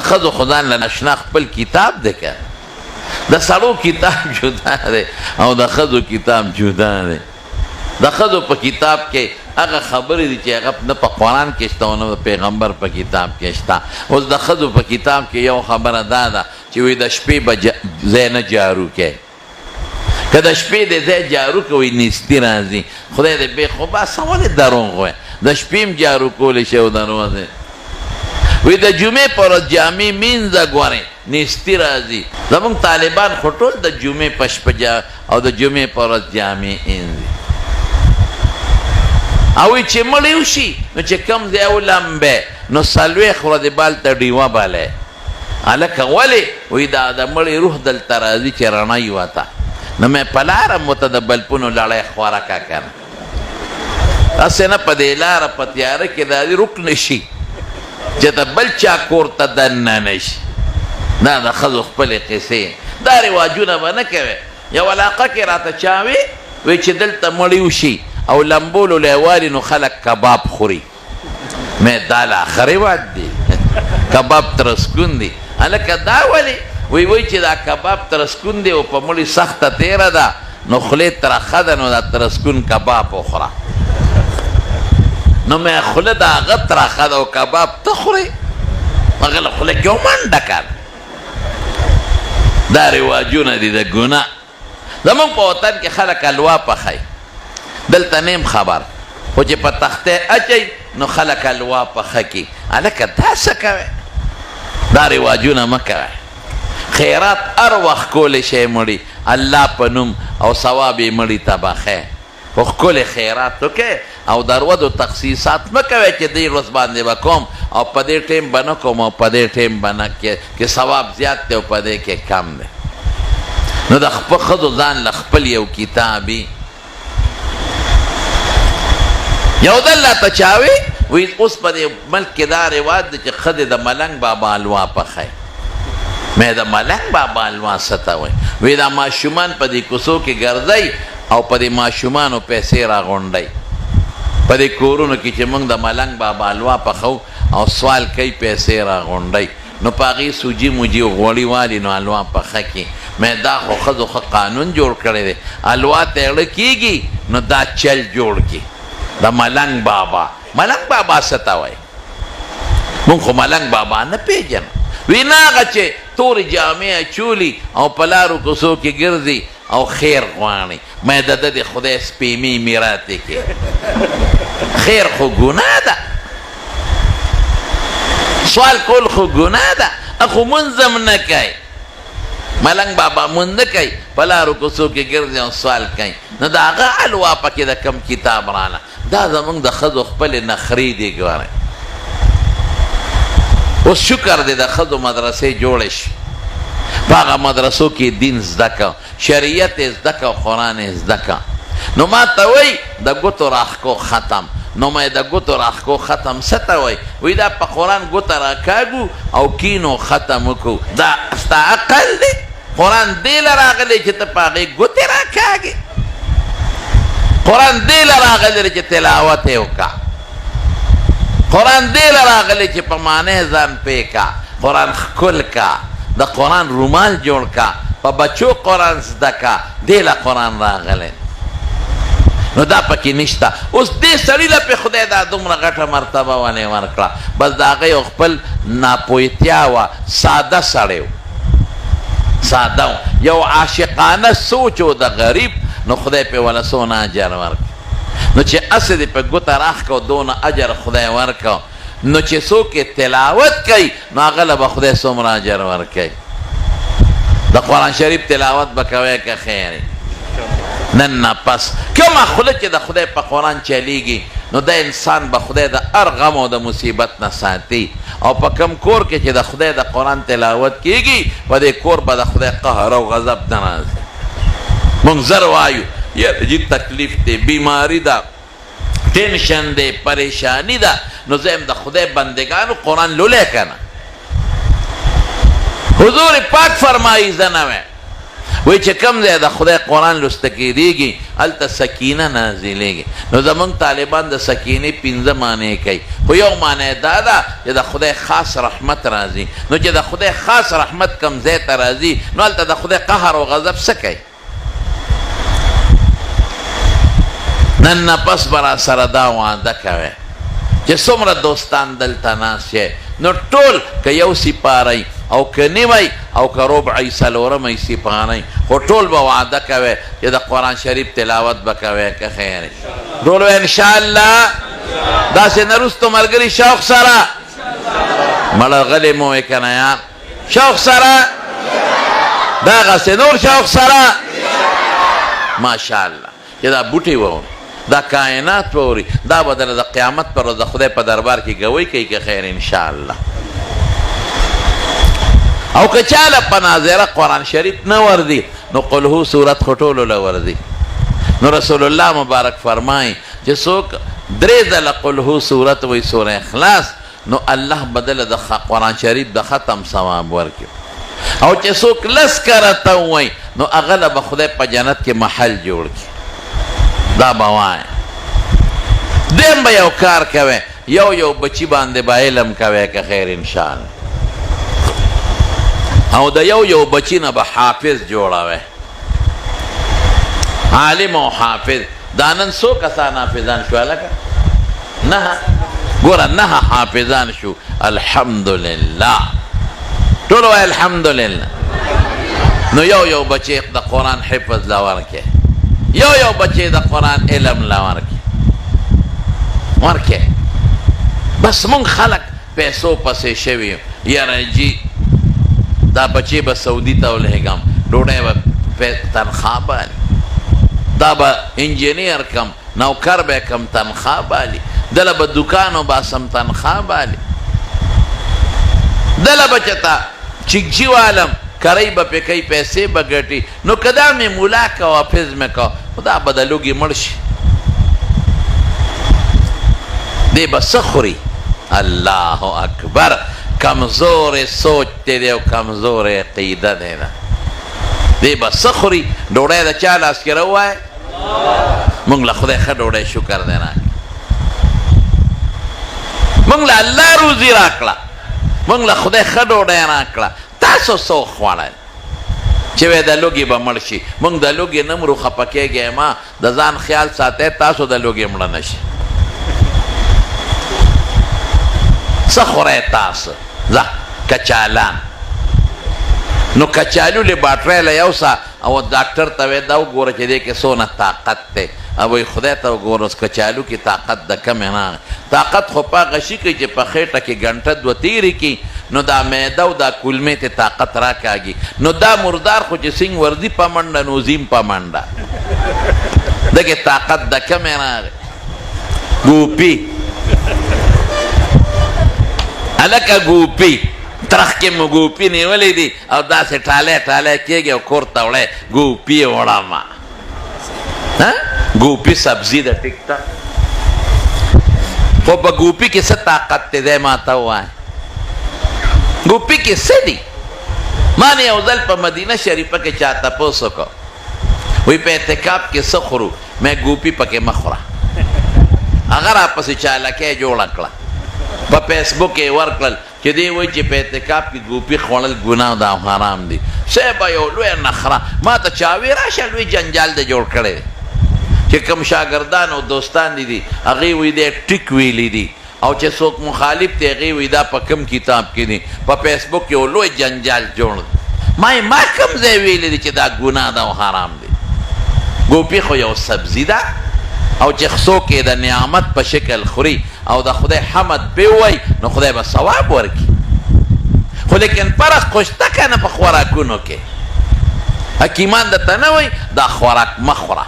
د ښځو خو ځان له ناشنا خپل کتاب دی که د سړو کتاب جدا دی او د ښځو کتاب جدا دی د ښځو په کتاب کې هغه خبرې دي چې هغه نه په قرآن کې شته او نه د پیغمبر په کتاب کې شته. اوس د ښځو په کتاب کې یو خبره دا ده چې وایي د شپې به ځای نه جارو کوي، که د شپې د ځای جارو کوي نیستي راځي. خدای دې بې خو بس ولې دروغ وایي، د شپې هم جارو کولی شي او دروغ دی. وی د جمعې په ورځ جامې مینځه ګورې نیستي راځي. زمونږ طالبان خو ټول د جمعې په شپه او د جمعې په ورځ جامې اینځي او وی چې مړی وشي نو چې کم ځای ولمبې نو څلوېښت ورځې بالته ډیوه بالی. هلکه ولې؟ وی دا د مړی روح دلته راځي چې رڼۍ وته نو مې په لاره م ورته د بلپونو لړۍ خوره که که نه هسې نه په دې لاره په تیاره کې راځي روک نه شي چې د بل چا کور ته دننه نه شي. دا د ښځو خپلې قصې دا رواجونه به نه کوې. یو علاقه کې راته چا وی چې دلته مړی وشي او لمبولو لیوالي نو خلک کباب خوري. مې دا لا ښه رواج دی کباب ترسکون دی. هلکه دا ولې؟ وی چې دا کباب ترسکون دی او په مړي سخته تیره ده نو خولې ترخه ده نو دا ترسکون کباب وخوره. نو مې خوله د هغه ترخه ده او کباب ته خورې هغه له خوله کې ومنډه که دا رواجونه دي د ګناه. زمونږ په وطن کې خلک الوا پخوي دلته نیم خبر خو چې په تخته اچوي نو خلک الوا پخه کي. هلکه دا څه کوې؟ دا رواجونه مه کوئ. خیرات هر وخت کولی شی مړي الله په نوم او ثواب یې مړي ته بخی خو ښکلې خیرات وکړئ او د ودو تخصیصات مه کوئ چې دې ورځ باندې به کوم او په دې ټیم به نه کوم او په دې ټیم به نه کې ثواب زیات دی او په دې کې کم دی. نو د خپل ښځو ځان له خپل یو کتابي یو دل راته چا وی اوس په دې ملک کې دا رواج دی چې ښځې د ملنګ بابا الوا پخی. مې د ملنګ بابا الوا څه ته وایي؟ وی دا ماشومان په دې کوڅو کې ګرځئ او په دې ماشومانو پیسې راغونډئ. په دې کورونو کې چې موږ د ملنګ بابا الوا پخو او سوال کوي پیسې راغونډئ نو په هغې سوجي موجي غوړي والي نو الوا پخه کړي. مې دا خو ښځو ښه قانون جوړ کړی دی. الوا ته اړه کېږي نو دا چل جوړ کړي د ملنګ بابا. ملنګ بابا څه ته وایي؟ مونږ خو ملنګ بابا نه پېژنو. وی نه هغه چې تورې جامې اچولي او په لارو کوڅو کې ګرځي او خیر غواړي. مې د ده د خدای سپېمې میراتې کې خیر خو ګناه ده، سوال کول خو ګناه ده. خو مونځ هم نه کوي. ملنګ بابا مونځ نه کوي په لارو کوڅو کې ګرځي او سوال کوي. نو د هغه الوا پکې د کم کتاب راله. دا زمونږ د ښځو خپلې نخرې دي. ګورئ اوس شکر دی د ښځو مدرسې جوړې شي. په هغه مدرسو کې دین زده که، شریعت یې زده که او قرآن یې زده که. نو ما ته وایي د ګوتو راښکو ختم. نو مې د ګوتو راښکو ختم څه ته وایي؟ وایي دا په قرآن ګوته راکاږو او کینو ختم وکړو. دا ستا عقل دی؟ قرآن دې له راغلی چې ته په هغې ګوتې راکاږې؟ قرآن دې له راغلی چې تلاوت یې وکړه. قرآن دې له راغلی چې په معنی ځان پوه کا. قرآن ښکل کا، د قرآن رومال جوړ کا، په بچو قرآن زده کا. دې له قرآن راغلی نو دا پکې نشته. اوس دې سړي له پې خدای دا دومره غټه مرتبه ونې ورکړه. بس د هغه یو خپل ناپوهتیا وه. ساده سړی و، ساده و، یو عاشقانه سوچ و د غریب. نو خدای پې وله څونه اجر ورکړ. نو چې هسې دې په ګوته راښکو دونه اجر خدای ورکړو نو چې څوک یې تلاوت کوي نو هغه له به خدای څومره اجر ورکوي. د قرآن شریف تلاوت به کوئ که خیر نن نه پس کومه خوله چې د خدای په قرآن چلیږي نو د انسان به خدای د هر غم او د مصیبت نه ساتي. او په کم کور کې چې د خدای د قرآن تلاوت کېږي په دې کور به د خدای قهر او غضب نه راځي. مونږ زر وایو یاره جی تکلیف دی، بیماری ده، ټینشن دی، پریشانی ده. نو زه د خدای بندگانو قرآن لولی که نه؟ حضور پاک فرمایی زه نه وی وی چې کم ځای د خدای قرآن لوسته کېدېږي هلته سکینه نازلېږي. نو زمونږ طالبان د سکینې 5 معنی کوي، خو یو معنی دا ده چې د خدای خاص رحمت راځي. نو چې د خدای خاص رحمت کم ځای ته راځي نو هلته د خدای قهر او غضب څه کوي؟ نن نه پس به را سره دا وعده کوئ چې څومره دوستان دلته ناست یې نو ټول که یو سپاره او که نیمه او که ربعی څلورمه سپاره خو ټول به وعده کوئ چې د قرآن شریف تلاوت به کوئ که خیر ټول به انشاءالله داسې نه وروستو ملګري شوق سره مړه غلې مو وې که نه یار شوق سره دغسې نور شوق سره ماشاءالله چې دا بوټي واوري دا کائنات واوري دا به د قیامت پر ورځ د خدای په دربار کې ګوی کوي که خیر انشاءالله. او که چاله په ناظره قرآن شریف نه وردي نو قل هو صورت خو ټولو له وردي. نو رسول الله مبارک فرمایي چې څوک 3 ځله قل هو صورت وایي سوره اخلاص نو الله بدله د قرآن شریف د ختم ثواب ورکړي. او چې څوک 10 کرته وایي نو هغه له به خدای په جنت کې محل جوړ کړي. دا به وایي دیم به یو کار کوي یو بچی باندې به علم کوي که خیر انشاءالله. او د یو بچی نه به حافظ جوړوي عالم او حافظ. دا نن څو کسان حافظان شو هلکه؟ 9 ګوره 9 حافظان شو الحمدلله ټول وایي الحمدلله. نو یو بچی د قرآن حفظ له ورکړي یو بچی د قرآن علم له ورکړي. بس مونږ خلک پیسو پسې شوي یاره جي دا بچی به سعودي ته ولېږم ډوډۍ به تنخوا بالي دا به انجینیر کم نوکر به کم تنخوا بالي دله به دکان وباسم تنخوا بالي دله به چېته چکچي والم کرۍ به پې کوي پیسې به ګټي. نو که دا مې مولا که او حافظ مې که خو دا به د لوږې مړ شي دی به څه خوري؟ الله اکبر. کمزور سوچ دی او کمزور عقیده دی دی به څه خوري؟ ډوډۍ د چا لاس کې راووایه مونږ له خدای ښه ډوډۍ شکر دی راکړه مونږ له الله روزي راکړه مونږ له خدای ښه ډوډۍ راکړه. تاسو څه وخوړل چې وایي د لوږې به مړ شي؟ مونږ د لوږې نه مرو خفه کېږئ ما د ځان خیال ساتئ تاسو د لوږې مړه نه شي. څه خورئ تاسو؟ ځه کچالان. نو کچالو له باټرۍ له یوسه او ډاکټر ته وایي دا وګوره چې دې کې څونه طاقت دی. او وایي خدای ته وګوره اوس کچالو کې طاقت د کمې نه طاقت خو په هغه شي کوي چې په خېټه کې ګنټه 2 تېرې کړي نو دا معده او دا کولمې ته طاقت راکاږي. نو دا مردار خو چې څنګه ورځي په منډه نو زیم په منډه دغې طاقت د کمې راغی. ګوپي هلکه ګوپي ترخ کې مو ګوپي نیولې دي او داسې ټالی کېږي او کور ته وړی ګوپي وړمه ګوپي سبزي ده ټیک ده خو په ګوپي کې څه طاقت دی ما ته ووایه ګوپي کې څه دي؟ ما نه یو ځل په مدینه شریفه کې چا تپوس وکړو وایي په اعتکاف کې څه خورو؟ مې ګوپي پکې مه خوره. هغه راپسې چالکۍ جوړه کړه په فیسبوک یې ورکړل چې دی وایي چې په اعتکاف کې ګوپي خوړل ګناه ده او حرام دي. صاحبه یو لویه نخره ما ته چا وایي راشه لوی جنجال دی جوړ کړی دی چې کوم شاګردان او دوستان دي هغې وایي دی ټیک ویلی دي او چې څوک مخالف دی هغې وایي دا په کوم کتاب کې دي په فیسبوک کې یو لوی جنجال جوړ دی. ما کوم ځای ویلی دی چې دا ګناه ده او حرام دی؟ ګوپي خو یو سبزي ده او چې څوک یې د نعمت په شکل خوري او د خدای حمد پې ووایي نو خدای به ثواب ورکړي. خو لیکن فرق خو شته که نه په خوراکونو کې؟ حکیمان درته نه وایي دا خوراک مه خوره